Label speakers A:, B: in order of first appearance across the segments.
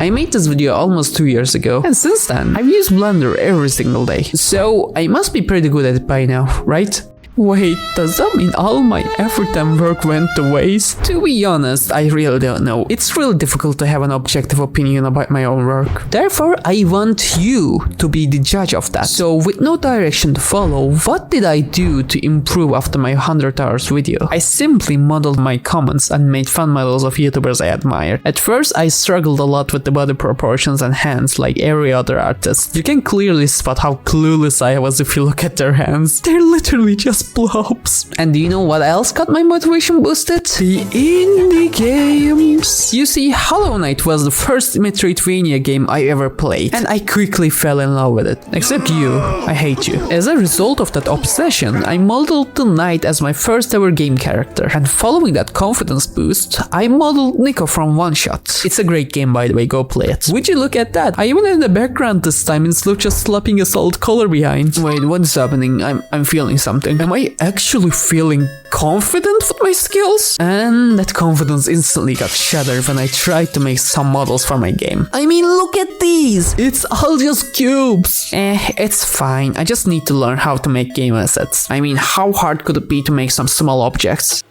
A: I made this video almost 2 years ago, and since then, I've used Blender every single day. So I must be pretty good at it by now, right? Wait, does that mean all my effort and work went to waste? To be honest, I really don't know. It's really difficult to have an objective opinion about my own work. Therefore, I want you to be the judge of that. So with no direction to follow, what did I do to improve after my 100 hours video? I simply modeled my comments and made fan models of YouTubers I admire. At first, I struggled a lot with the body proportions and hands like every other artist. You can clearly spot how clueless I was if you look at their hands. They're literally just blobs. And do you know what else got my motivation boosted? The indie games. You see, Hollow Knight was the first Metroidvania game I ever played, and I quickly fell in love with it. Except you. I hate you. As a result of that obsession, I modeled the knight as my first ever game character, and following that confidence boost, I modeled Nico from One Shot. It's a great game, by the way, go play it. Would you look at that? I even had the background this time instead of just slapping a solid color behind. Wait, what is happening? I'm feeling something. Am I actually feeling confident with my skills? And that confidence instantly got shattered when I tried to make some models for my game. I mean, look at these! It's all just cubes! It's fine. I just need to learn how to make game assets. I mean, how hard could it be to make some small objects?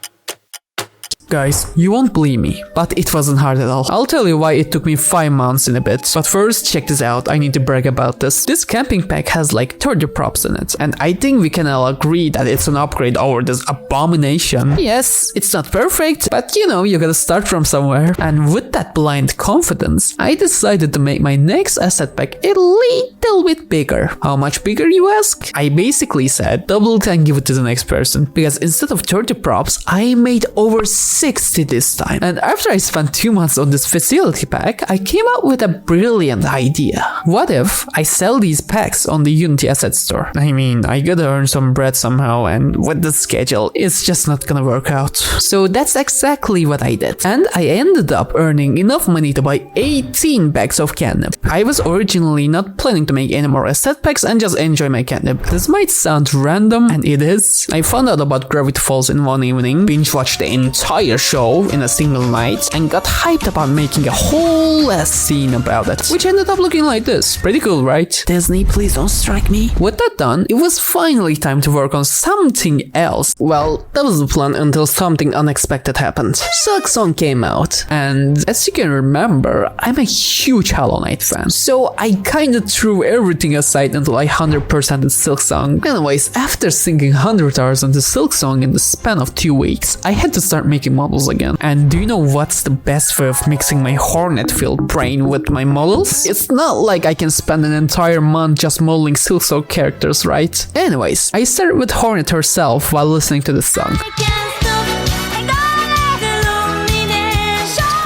A: Guys, you won't believe me, but it wasn't hard at all. I'll tell you why it took me 5 months in a bit. But first, check this out, I need to brag about this. This camping pack has like 30 props in it, and I think we can all agree that it's an upgrade over this abomination. Yes, it's not perfect, but you know, you gotta start from somewhere. And with that blind confidence, I decided to make my next asset pack a little bit bigger. How much bigger, you ask? I basically said, double it and give it to the next person, because instead of 30 props, I made over 60 this time. And after I spent 2 months on this facility pack, I came up with a brilliant idea. What if I sell these packs on the Unity asset store? I mean, I gotta earn some bread somehow, and with the schedule, it's just not gonna work out. So that's exactly what I did. And I ended up earning enough money to buy 18 packs of catnip. I was originally not planning to make any more asset packs and just enjoy my catnip. This might sound random, and it is. I found out about Gravity Falls in one evening, binge-watched the entire show in a single night, and got hyped about making a whole ass scene about it, which ended up looking like this. Pretty cool, right? Disney, please don't strike me. With that done, it was finally time to work on something else. Well, that was the plan until something unexpected happened. Silksong came out, and as you can remember, I'm a huge Hollow Knight fan, so I kinda threw everything aside until I 100%ed Silksong. Anyways, after sinking 100 hours into Silksong in the span of 2 weeks, I had to start making models again. And do you know what's the best way of mixing my Hornet-filled brain with my models? It's not like I can spend an entire month just modeling Silksong characters, right? Anyways, I started with Hornet herself while listening to this song.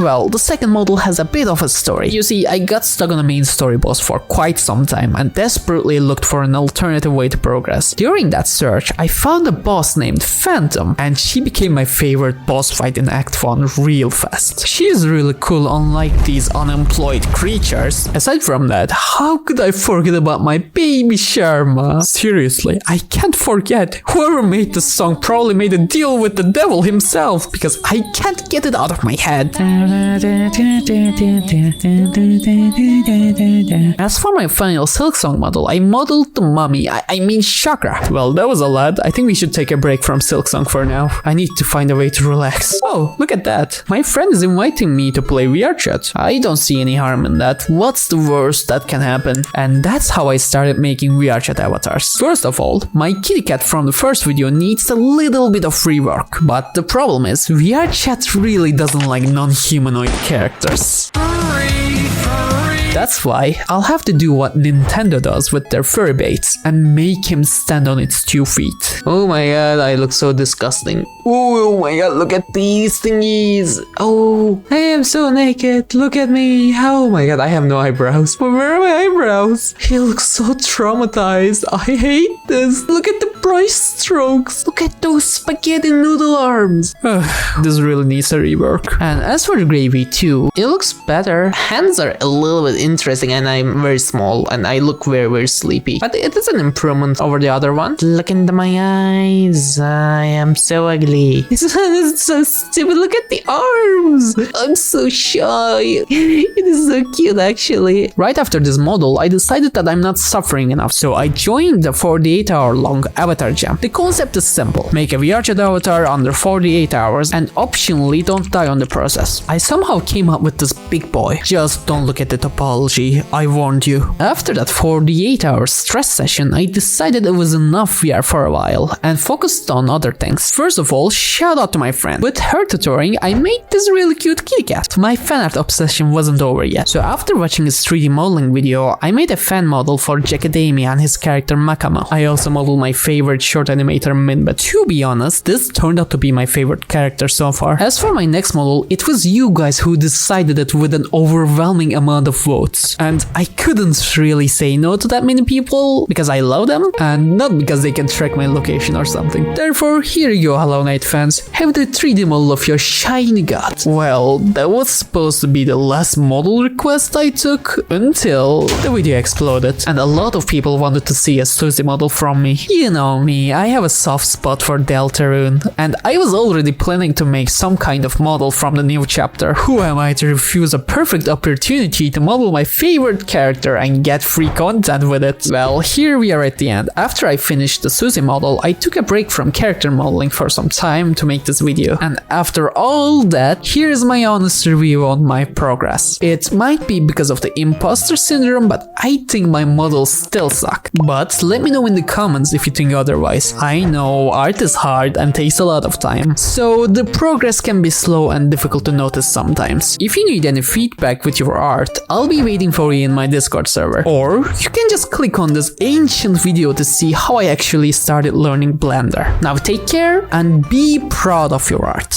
A: Well, the second model has a bit of a story. You see, I got stuck on the main story boss for quite some time and desperately looked for an alternative way to progress. During that search, I found a boss named Phantom, and she became my favorite boss fight in Act 1 real fast. She is really cool, unlike these unemployed creatures. Aside from that, how could I forget about my baby Sharma? Seriously, I can't forget. Whoever made this song probably made a deal with the devil himself, because I can't get it out of my head. As for my final Silksong model, I modeled the mummy, I mean Chakra. Well, that was a lot. I think we should take a break from Silksong for now. I need to find a way to relax. Oh, look at that. My friend is inviting me to play VR chat. I don't see any harm in that. What's the worst that can happen? And that's how I started making VR chat avatars. First of all, my kitty cat from the first video needs a little bit of rework. But the problem is, VR chat really doesn't like non-humanoid characters. That's why I'll have to do what Nintendo does with their furry baits and make him stand on its 2 feet. Oh my god, I look so disgusting. Oh my god, look at these thingies. Oh, I am so naked. Look at me. Oh my god, I have no eyebrows. Where are my eyebrows? He looks so traumatized. I hate this. Look at the brush strokes. Look at those spaghetti noodle arms. This really needs a rework. And as for the gravy too, it looks better. Hands are a little bit interesting and I'm very small and I look very, very sleepy. But it is an improvement over the other one. Look into my eyes. I am so ugly. It's so stupid. Look at the arms. I'm so shy. It is so cute, actually. Right after this model, I decided that I'm not suffering enough, so I joined the 48-hour-long avatar jam. The concept is simple. Make a VR chat avatar under 48 hours and optionally don't die on the process. I somehow came up with this big boy. Just don't look at the topology, I warned you. After that 48-hour stress session, I decided it was enough VR for a while and focused on other things. First of all, shout out to my friend. With her tutoring, I made this really cute kitty cat. My fan art obsession wasn't over yet, so after watching his 3D modeling video, I made a fan model for Jackadamia and his character Makamo. I also modeled my favorite short animator Minbitt. To be honest, this turned out to be my favorite character so far. As for my next model, it was you guys who decided it with an overwhelming amount of votes. And I couldn't really say no to that many people because I love them and not because they can track my location or something. Therefore, here you go, Hollow Knight fans. Have the 3D model of your shiny god. Well, that was supposed to be the last model request I took until the video exploded and a lot of people wanted to see a Suzy model from me. You know me, I have a soft spot for Deltarune and I was already planning to make some kind of model from the new chapter. Who am I to refuse a perfect opportunity to model my favorite character and get free content with it? Well, here we are at the end. After I finished the Suzy model, I took a break from character modeling for some time to make this video. And after all that, here's my honest review on my progress. It might be because of the imposter syndrome, but I think my models still suck. But let me know in the comments if you think otherwise. I know art is hard and takes a lot of time, so the progress can be slow and difficult to notice sometimes. If you need any feedback with your art, I'll be waiting for you in my Discord server. Or you can just click on this ancient video to see how I actually started learning Blender. Now take care and be proud of your art.